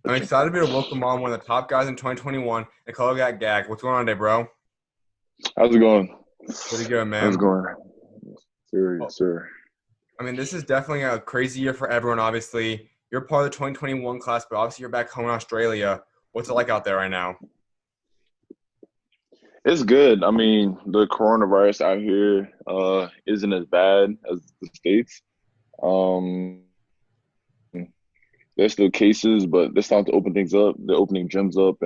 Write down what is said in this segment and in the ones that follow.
I'm excited to be able to welcome on one of the top guys in 2021, Akoldah Gak. What's going on today, bro? How's it going? Pretty good, How's it man. going? Sir, Oh, yes, sir. I mean, this is definitely a crazy year for everyone, obviously. You're part of the 2021 class, but obviously you're back home in Australia. What's it like out there right now? It's good. I mean, the coronavirus out here isn't as bad as the States. Um, there's still cases, but they're starting to open things up. They're opening gyms up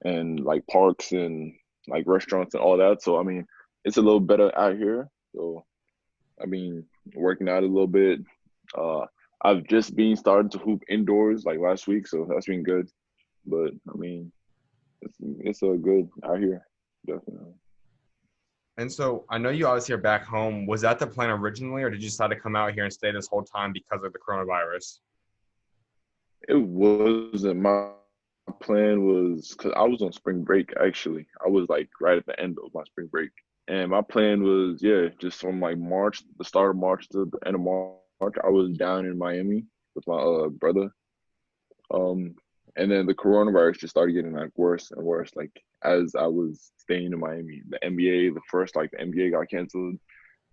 and like parks and like restaurants and all that. So I mean, it's a little better out here. So I mean, working out a little bit. Uh, I've just been starting to hoop indoors like last week, so that's been good. But I mean, it's a good out here, definitely. And so I know you obviously are back home. Was that the plan originally, or did you decide to come out here and stay this whole time because of the coronavirus? It wasn't my plan was because I was on spring break actually. I was like right at the end of my spring break. And my plan was, yeah, just from like March, the start of March to the end of March, I was down in Miami with my brother. Um, and then the coronavirus just started getting like worse and worse. Like as I was staying in Miami, the NBA, the NBA got canceled,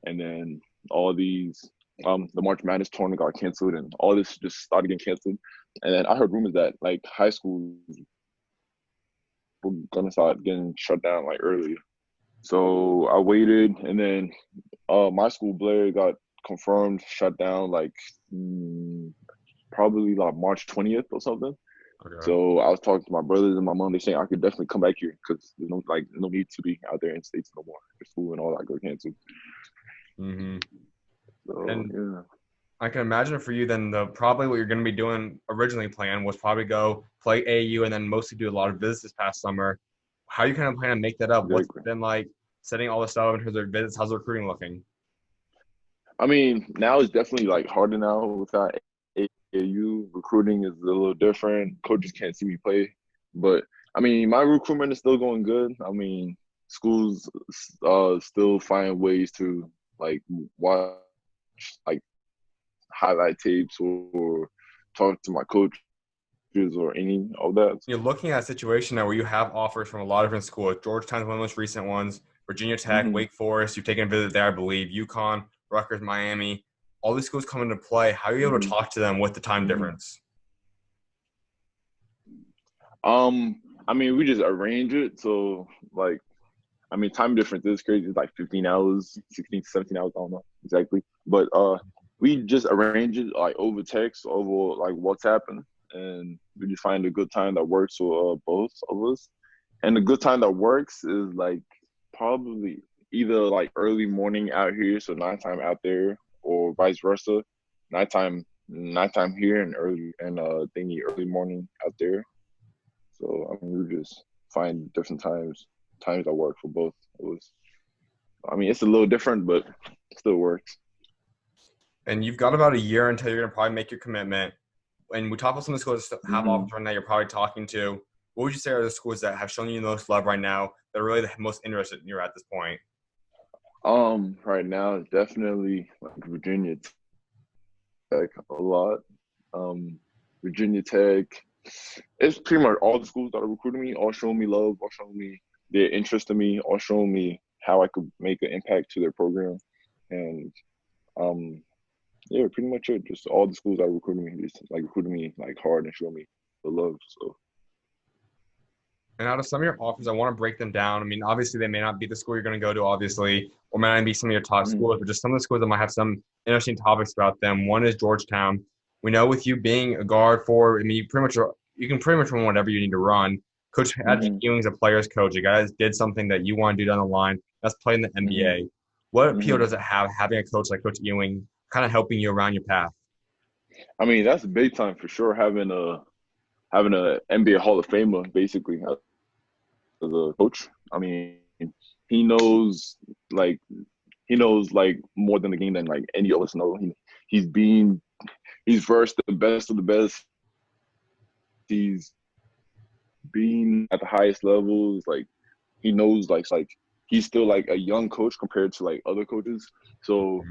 and then all these the March Madness tournament got canceled, and all this just started getting canceled. And then I heard rumors that like high schools were gonna start getting shut down like early. So I waited, and then my school Blair got confirmed shut down like probably like March 20th or something. Okay. So I was talking to my brothers and my mom. They saying I could definitely come back here because there's no need to be out there in states no more. The school and all that got canceled. Mm-hmm. So And yeah. I can imagine for you then the probably what you're going to be doing originally planned was probably go play AU and then mostly do a lot of visits this past summer. How you kind of plan to make that up? What's Exactly. been like setting all this stuff up in terms of visits? How's the recruiting looking? I mean, now it's definitely like harder now with that AAU recruiting is a little different. Coaches can't see me play, but I mean, my recruitment is still going good. I mean, schools still find ways to like watch like highlight tapes or talk to my coaches or any of that. You're looking at a situation now where you have offers from a lot of different schools. Georgetown's one of the most recent ones, Virginia Tech, Hmm. Wake Forest. You've taken a visit there, I believe, UConn, Rutgers, Miami. All these schools come into play. How are you able to Hmm. talk to them with the time Hmm. difference? I mean, we just arrange it. So like, I mean, time difference is crazy. It's like 15 hours, 16 to 17 hours. I don't know exactly. But we just arrange it like over text, over like WhatsApp, and we just find a good time that works for both of us. And the good time that works is like probably either like early morning out here, so nighttime out there, or vice versa. Nighttime here and early and thingy early morning out there. So I mean, we just find different times that work for both of us. I mean, it's a little different, but it still works. And you've got about a year until you're going to probably make your commitment. And we talked about some of the schools that have offers Hmm. right now you're probably talking to. What would you say are the schools that have shown you the most love right now that are really the most interested in you at this point? Right now, it's definitely like Virginia Tech a lot. Um, Virginia Tech. It's pretty much all the schools that are recruiting me, all showing me love, all showing me their interest in me, all showing me how I could make an impact to their program. And um, yeah, pretty much it. Just all the schools that are recruiting me, just like recruiting me like hard and showing me the love. So. And out of some of your offers, I want to break them down. I mean, obviously, they may not be the school you're going to go to, obviously, or may not be some of your top Mhm. schools, but just some of the schools that might have some interesting topics about them. One is Georgetown. We know with you being a guard for, I mean, you can pretty much run whatever you need to run. Coach Patrick Mhm. Ewing's a player's coach. A guy that did something that you want to do down the line. That's playing the Mhm. NBA. What appeal Mhm. does it have having a coach like Coach Ewing kind of helping you around your path? I mean, that's big time for sure. Having a NBA Hall of Famer basically as a coach. I mean, he knows like he knows like more than the game than like any of us know. He's been he's versed the best of the best. He's been at the highest levels. Like he knows like he's still like a young coach compared to like other coaches. So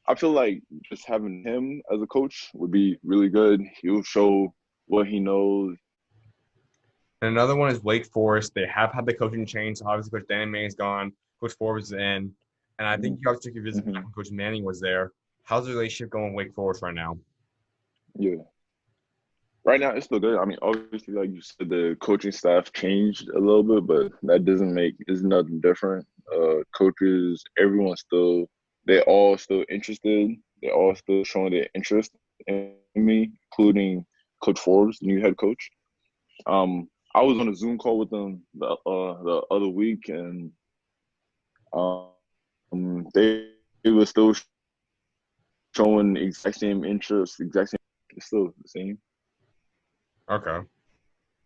I feel like just having him as a coach would be really good. He'll show. what he knows. And another one is Wake Forest. They have had the coaching change. So obviously, Coach Danny Manning's gone. Coach Forbes is in. And I think Hmm. you obviously took your visit Hmm. back when Coach Manning was there. How's the relationship going with Wake Forest right now? Yeah. Right now, it's still good. I mean, obviously, like you said, the coaching staff changed a little bit, but that doesn't make it's nothing different. Coaches, everyone's still they're all still interested. They're all still showing their interest in me, including Coach Forbes, the new head coach. I was on a Zoom call with them the other week, and um, they were still showing the exact same interest, exact same. It's still the same. Okay.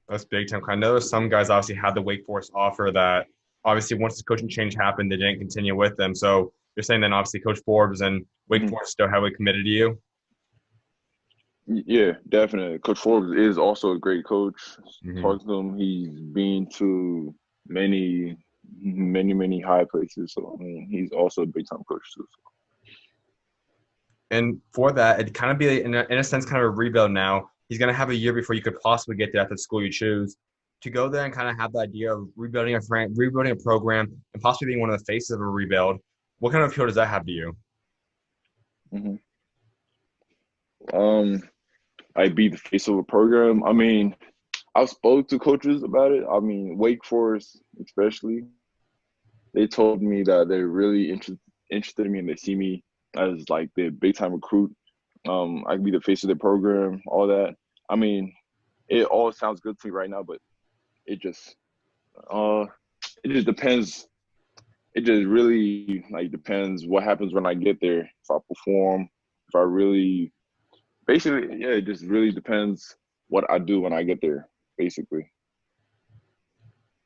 That's big time. I know there's some guys obviously had the Wake Forest offer that obviously once the coaching change happened, they didn't continue with them. So you're saying then obviously Coach Forbes and Wake Mhm. Forest still heavily committed to you? Yeah, definitely. Coach Forbes is also a great coach. Hmm. Talk to him. He's been to many, many high places. So I mean, he's also a big time coach too. And for that, it'd kind of be in a sense kind of a rebuild now. He's going to have a year before you could possibly get there at the school you choose. To go there and kind of have the idea of rebuilding a program, and possibly being one of the faces of a rebuild. What kind of appeal does that have to you? Hmm. Um, I be the face of a program. I mean, I spoke to coaches about it. I mean, Wake Forest especially. They told me that they're really interested in me and they see me as like the big time recruit. I can be the face of the program, all that. I mean, it all sounds good to me right now, but it just uh it just depends. It just really like depends what happens when I get there. If I perform, if I really basically yeah, it just really depends what I do when I get there, basically.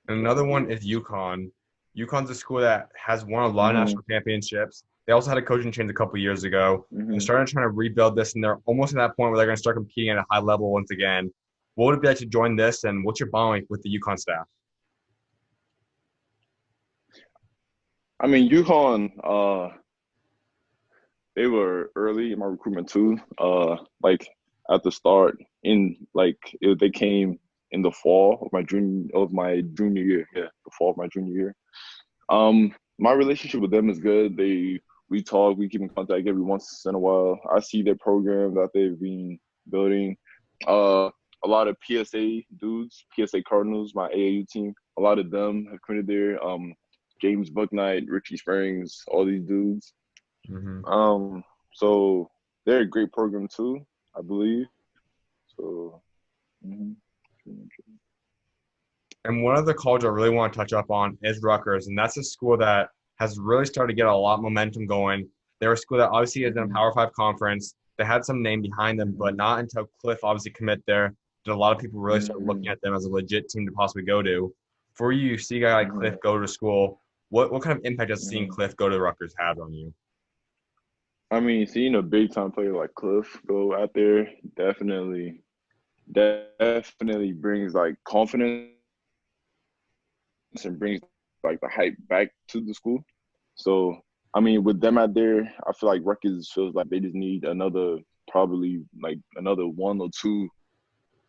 And another one is UConn. UConn's a school that has won a lot of Hmm. national championships. They also had a coaching change a couple years ago. They're Hmm. starting to try to rebuild this, and they're almost at that point where they're going to start competing at a high level once again. What would it be like to join this, and what's your bond like with the UConn staff? I mean, UConn, they were early in my recruitment too. Like at the start in like they came in the fall of my junior year. Yeah, the fall of my junior year. My relationship with them is good. We talk, we keep in contact every once in a while. I see their program that they've been building. Uh, a lot of PSA dudes, PSA Cardinals, my AAU team. A lot of them have committed there. James Bucknight, Richie Springs, all these dudes. Hmm. Um, so they're a great program too, I believe. So, mhm. And one other college I really want to touch up on is Rutgers, and that's a school that has really started to get a lot of momentum going. They're a school that obviously is in a Mhm. Power Five conference. They had some name behind them, but Mhm. not until Cliff obviously commit there did a lot of people really start looking Mhm. at them as a legit team to possibly go to. For you, see a guy like Cliff Mhm. go to school. What kind of impact does seeing Mhm. Cliff go to Rutgers have on you? I mean, seeing a big time player like Cliff go out there definitely brings like confidence and brings like the hype back to the school. So I mean, with them out there, I feel like Rutgers feels like they just need another probably like another one or two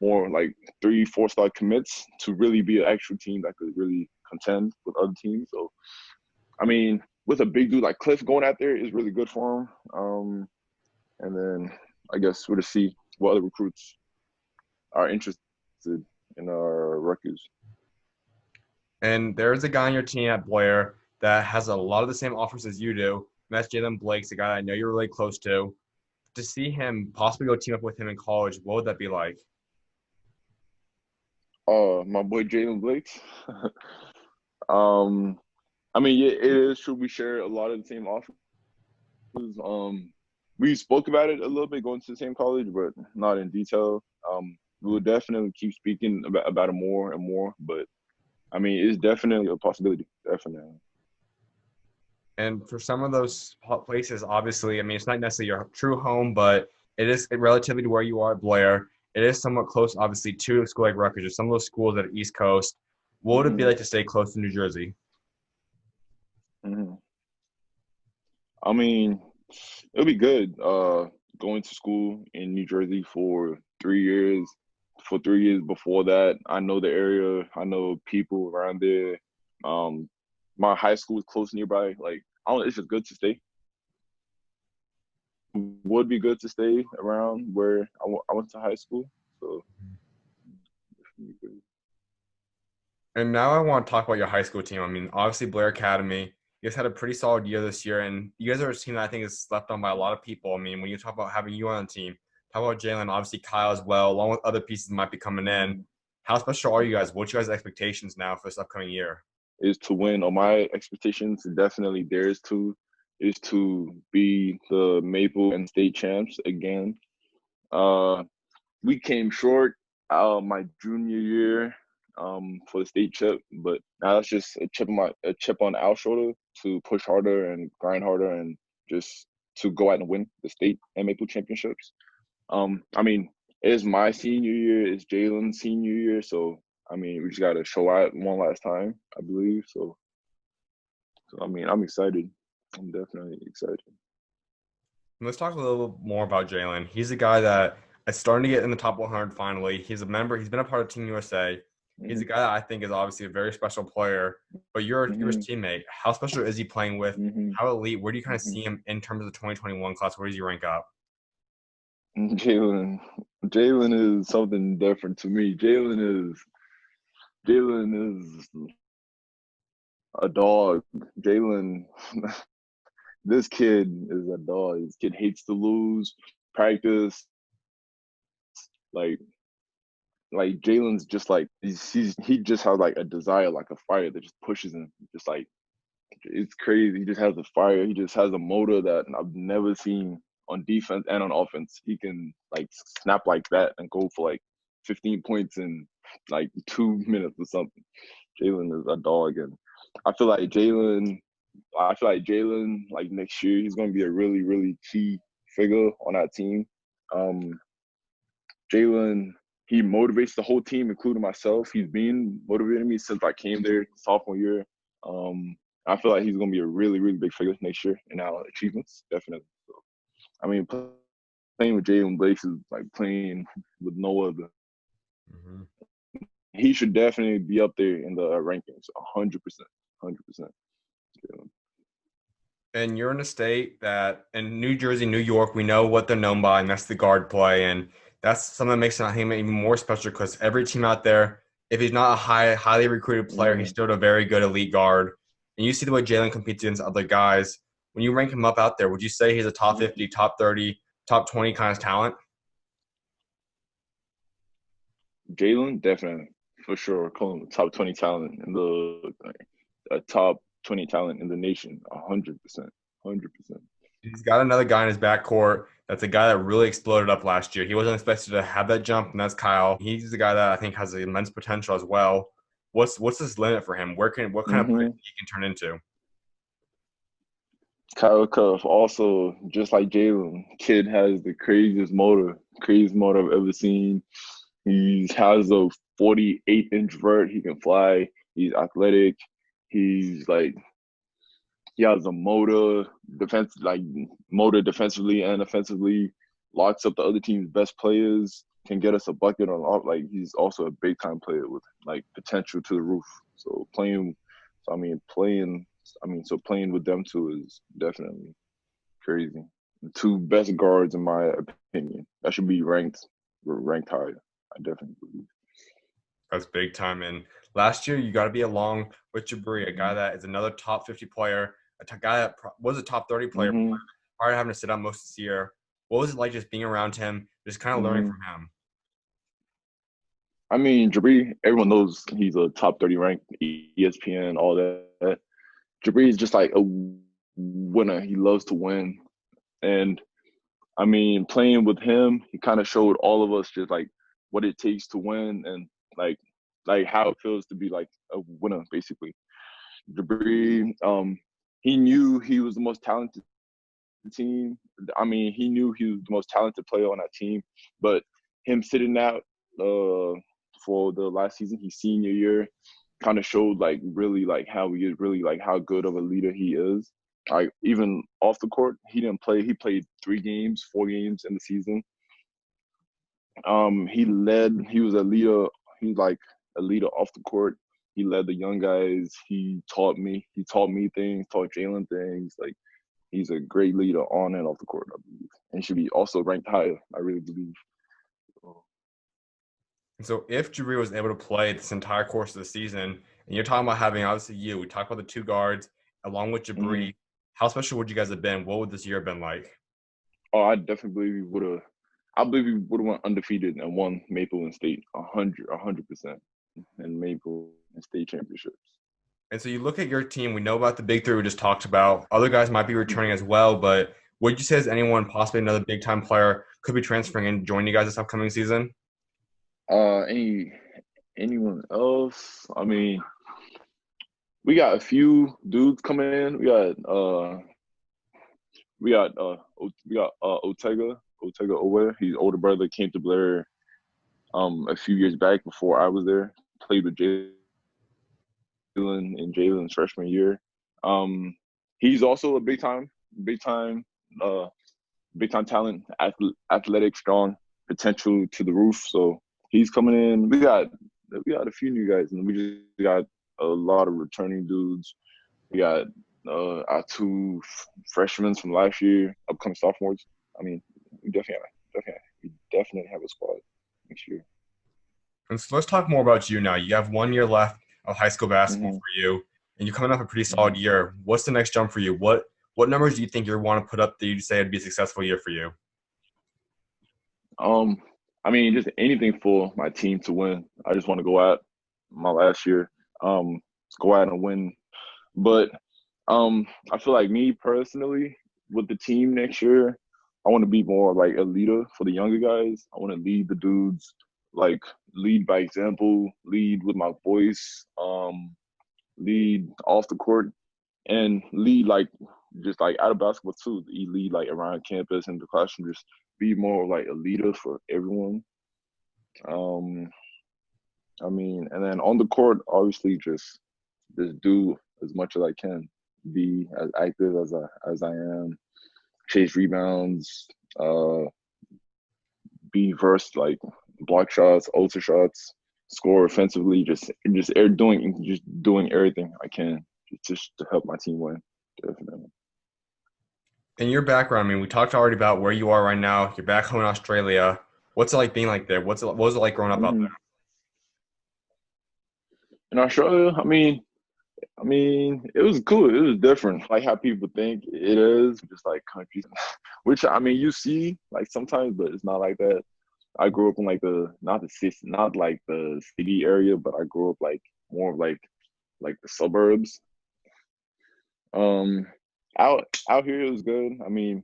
more like 3, 4 star commits to really be an actual team that could really contend with other teams. So I mean, with a big dude like Cliff going out there is really good for him. And then I guess we'll just see what other recruits are interested in our Rutgers. And there's a guy on your team at Blair that has a lot of the same offers as you do. And that's Jalen Blake's a guy I know you're really close to see him possibly go team up with him in college, what would that be like? My boy Jalen Blake. um, I mean, yeah, it is true. We share a lot of the same offers. We spoke about it a little bit going to the same college, but not in detail. We will definitely keep speaking about it more and more. But I mean, it's definitely a possibility. Definitely. And for some of those places, obviously, I mean, it's not necessarily your true home, but it is relatively to where you are at Blair. It is somewhat close, obviously, to a school like Rutgers or some of those schools that are East Coast. What would it be Hmm. like to stay close to New Jersey? Hmm. I mean, it'll be good. Going to school in New Jersey for 3 years. for 3 years before that. I know the area. I know people around there. Um, my high school is close nearby. Like, I don't. It's just good to stay. Would be good to stay around where I went to high school. So, And now I want to talk about your high school team. I mean, obviously Blair Academy, you guys had a pretty solid year this year, and you guys are a team that I think is slept on by a lot of people. I mean, when you talk about having you on the team, talk about Jalen, obviously Kyle as well, along with other pieces that might be coming in. How special are you guys? What's your guys' expectations now for this upcoming year? is to win. On my expectations, definitely theirs too, is to be the Maple and state champs again. Uh, we came short my junior year for the state chip, but now that's just a chip on our shoulder to push harder and grind harder and just to go out and win the state and Maple championships. I mean, it's my senior year, it's Jalen's senior year, so I mean, we just got to show out one last time, I believe. So I mean, I'm excited. I'm definitely excited. Let's talk a little more about Jalen. He's a guy that is starting to get in the top 100 finally. He's a member. He's been a part of Team USA. He's a Hmm. guy that I think is obviously a very special player. But you're his Hmm. teammate. How special is he playing with? Hmm. How elite? Where do you kind of Hmm. see him in terms of the 2021 class? Where does he rank up? Jalen, Jalen is something different to me. Jalen is a dog. Jalen, this kid is a dog. This kid hates to lose, practice. Like Jalen's just like he just has like a desire, like a fire that just pushes him. Just like it's crazy. He just has a fire. He just has a motor that I've never seen on defense and on offense. He can like snap like that and go for like 15 points in like 2 minutes or something. Jalen is a dog, and I feel like Jalen. I feel like Jalen, like next year, he's going to be a really, really key figure on that team. Um, Jalen, he motivates the whole team, including myself. He's been motivating me since I came there sophomore year. Um, I feel like he's going to be a really, really big figure next year in our achievements, definitely. So, I mean, playing with Jalen Blakes is like playing with no other. Mm-hmm. He should definitely be up there in the rankings, 100%, 100%. And you're in a state that in New Jersey, New York, we know what they're known by, and that's the guard play. And that's something that makes him even more special because every team out there, if he's not a highly recruited player, he's Mm, still a very good elite guard. And you see the way Jalen competes against other guys. When you rank him up out there, would you say he's a top 50, top 30, top 20 kind of talent? Jalen, definitely, for sure. Call him a top 20 talent in the a top 20 talent in the nation, 100%, 100%. He's got another guy in his backcourt that's a guy that really exploded up last year. He wasn't expected to have that jump, and that's Kyle. He's the guy that I think has immense potential as well. What's this limit for him? What kind of player Mm-hmm. he can turn into? Kyle Cuff, also just like Jalen, kid has the craziest motor I've ever seen. He has a 48-inch vert. He can fly. He's athletic. He's like he has a motor defensively and offensively. Locks up the other team's best players. Can get us a bucket on off. Like he's also a big time player with like potential to the roof. So playing, so I mean playing, so playing with them two is definitely crazy. The two best guards in my opinion. That should be ranked higher. I definitely believe. That's big time. And last year, you got to be along with Jabri, a guy Mm-hmm. that is another top 50 player, guy that was a top 30 player Mm-hmm. prior to having to sit out most of this year. What was it like just being around him, just kind of learning Mm-hmm. from him? I mean, Jabri, everyone knows he's a top 30 ranked ESPN, all that. Jabri is just like a winner. He loves to win. And I mean, playing with him, he kind of showed all of us just like what it takes to win and like like how it feels to be like a winner, basically. Jabri, he knew he was the most talented team. I mean, he knew he was the most talented player on that team, but him sitting out for the last season, his senior year, kind of showed like really like how he is, really like how good of a leader he is. Like even off the court, he didn't play. He played 3 games, 4 games in the season, He was a leader. He's like a leader off the court. He led the young guys. He taught me things, taught Jalen things. Like, he's a great leader on and off the court, I believe. And should be also ranked higher, I really believe. And so if Jabri was able to play this entire course of the season, and you're talking about having obviously we talked about the two guards along with Mm-hmm. Jabri, how special would you guys have been? What would this year have been like? Oh, I definitely believe we would have. I believe we would have went undefeated and won Maple and State 100%, and Maple and State championships. And so you look at your team, we know about the big three we just talked about. Other guys might be returning as well, but would you say as anyone, possibly another big time player, could be transferring and joining you guys this upcoming season? Any anyone else? I mean, we got a few dudes coming in. We got Otega Owe. His older brother came to Blair a few years back before I was there. Played with Jalen in Jalen's freshman year. Um, he's also a big time, uh, big time talent, athletic, strong, potential to the roof. So he's coming in. We got a few new guys, and we just got a lot of returning dudes. We got our two freshmen from last year, upcoming sophomores. I mean, we definitely have a squad next year. And so let's talk more about you now. You have 1 year left of high school basketball Mm-hmm, for you, and you're coming off a pretty mm-hmm. solid year. What's the next jump for you? What numbers do you think you want to put up that you'd say would be a successful year for you? Um, I mean, just anything for my team to win. I just want to go out my last year, go out and win. But I feel like me personally, with the team next year, I want to be more like a leader for the younger guys. I want to lead the dudes, like lead by example, lead with my voice, lead off the court, and lead like just like out of basketball too. You lead like around campus and the classroom. Just be more like a leader for everyone. Um, I mean, and then on the court, obviously, just do as much as I can. Be as active as I am. Chase rebounds. Uh, be versed like block shots, ultra shots, score offensively. Just doing everything I can just to help my team win. Definitely. In your background, I mean, we talked already about where you are right now. You're back home in Australia. What's it like being like there? What was it like growing up out Mm-hmm. In Australia, I mean, it was cool. It was different. Like how people think it is, just like countries, which I mean, you see like sometimes, but it's not like that. I grew up in like the not the city, not like the city area, but I grew up like more of like the suburbs. Um, out here it was good. I mean,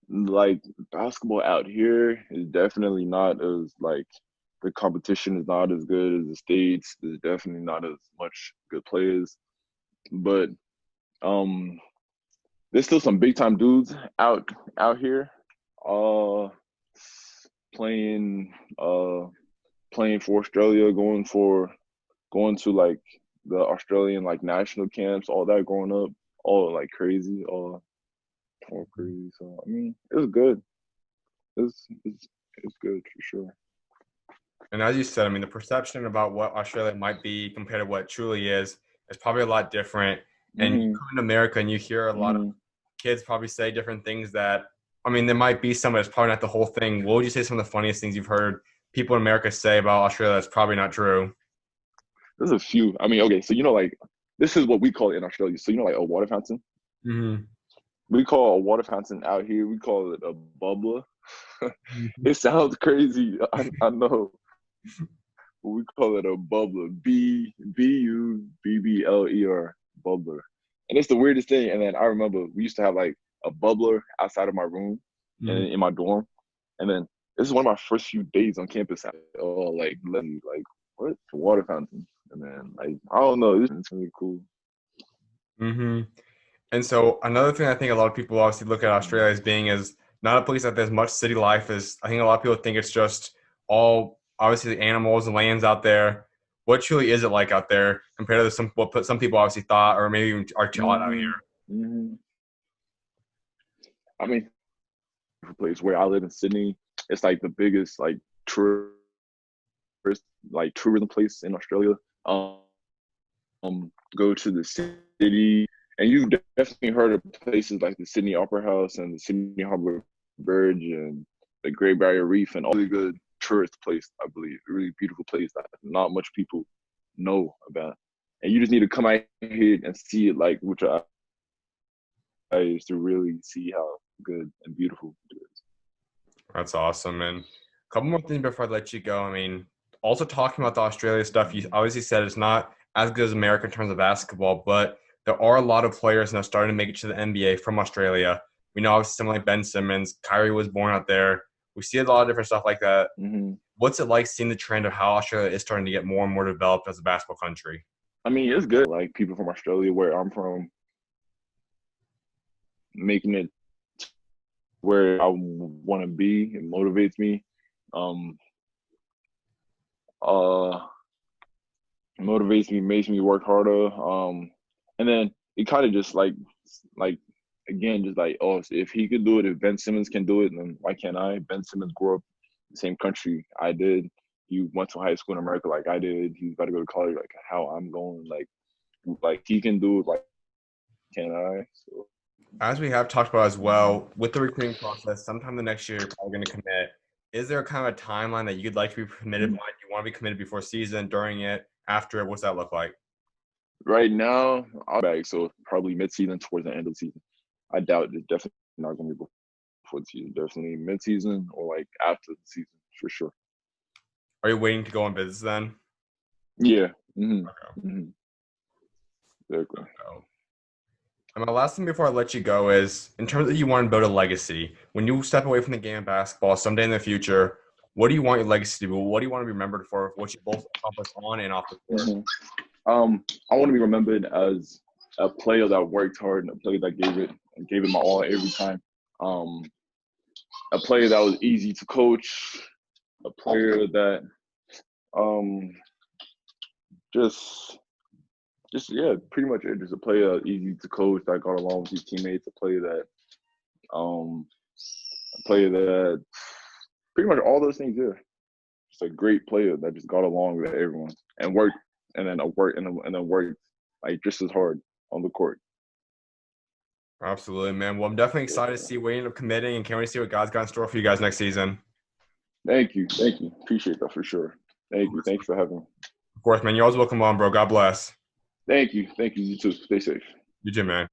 like basketball out here is definitely not as like the competition is not as good as the states. There's definitely not as much good players, but um, there's still some big time dudes out here, uh, playing playing for Australia, going to like the Australian like national camps, all that growing up, all like crazy, all crazy. So I mean, it was good. It's good for sure. And as you said, I mean, the perception about what Australia might be compared to what it truly is probably a lot different. And you Hmm. come to America and you hear a lot of Hmm. kids probably say different things that, I mean, there might be some, but it's probably not the whole thing. What would you say some of the funniest things you've heard people in America say about Australia that's probably not true? There's a few. I mean, okay, so like this is what we call it in Australia. So like a water fountain. Mm-hmm. We call a water fountain out here. We call it a bubbler. Mm-hmm. It sounds crazy. I know, but we call it a bubbler. Bubbler, bubbler. And it's the weirdest thing. And then I remember we used to have like a bubbler outside of my room and Mm-hmm. in my dorm. And then this is one of my first few days on campus. Oh, like literally, like what? It's a water fountain. And then like I don't know, it's really cool. Mm-hmm. And so another thing I think a lot of people obviously look at Australia as being is not a place that there's much city life. Is I think a lot of people think it's just all obviously the animals and lands out there. What truly is it like out there compared to some people obviously thought or maybe even are taught out Hmm. here? Hmm. I mean, place where I live in Sydney, it's like the biggest like tourist tourism place in Australia. Go to the city, and you definitely heard of places like the Sydney Opera House and the Sydney Harbour Bridge and the Great Barrier Reef, and all really good tourist place, I believe. A really beautiful place that not much people know about. And you just need to come out here and see it like with your eyes to really see how good and beautiful it is. That's awesome. And a couple more things before I let you go. I mean, also talking about the Australia stuff, you obviously said it's not as good as America in terms of basketball, but there are a lot of players now starting to make it to the NBA from Australia. We know obviously someone like Ben Simmons, Kyrie was born out there. We see a lot of different stuff like that. Mm-hmm. What's it like seeing the trend of how Australia is starting to get more and more developed as a basketball country? I mean, it's good. Like people from Australia, where I'm from, making it where I want to be. It motivates me. Um, uh, Motivates me, makes me work harder. And then it kind of just like again, just like, oh, if he could do it, if Ben Simmons can do it, then why can't I? Ben Simmons grew up in the same country I did. He went to high school in America like I did. He's about to go to college like how I'm going. Like he can do it, like can I? So As we have talked about as well, with the recruiting process, sometime the next year you're probably going to commit. Is there kind of a timeline that you'd like to be committed by? Do you want to be committed before season, during it, after it? What's that look like? right now, I'm back, so probably mid-season towards the end of the season. I doubt it's definitely not going to be before the season. Definitely mid-season or like after the season for sure. Are you waiting to go on visits then? Yeah. Mm-hmm. Okay. Mm-hmm. Exactly. So, and my last thing before I let you go is, in terms of you want to build a legacy, when you step away from the game of basketball someday in the future, what do you want your legacy to be? What do you want to be remembered for what you both accomplished on and off the court? Mm-hmm. I want to be remembered as a player that worked hard and a player that gave it my all every time. Um, a player that was easy to coach, a player that um, just yeah, pretty much it. Just a player easy to coach that got along with his teammates, um, a player that pretty much all those things. Yeah, just a great player that just got along with everyone and worked, and then worked like just as hard on the court. Absolutely, man. Well, I'm definitely excited to see where you end up committing and can't wait to see what God's got in store for you guys next season. Thank you, appreciate that for sure. Thanks for having me. Of course, man. You're always welcome on, bro. God bless. Thank you, you too. Stay safe. You too, man.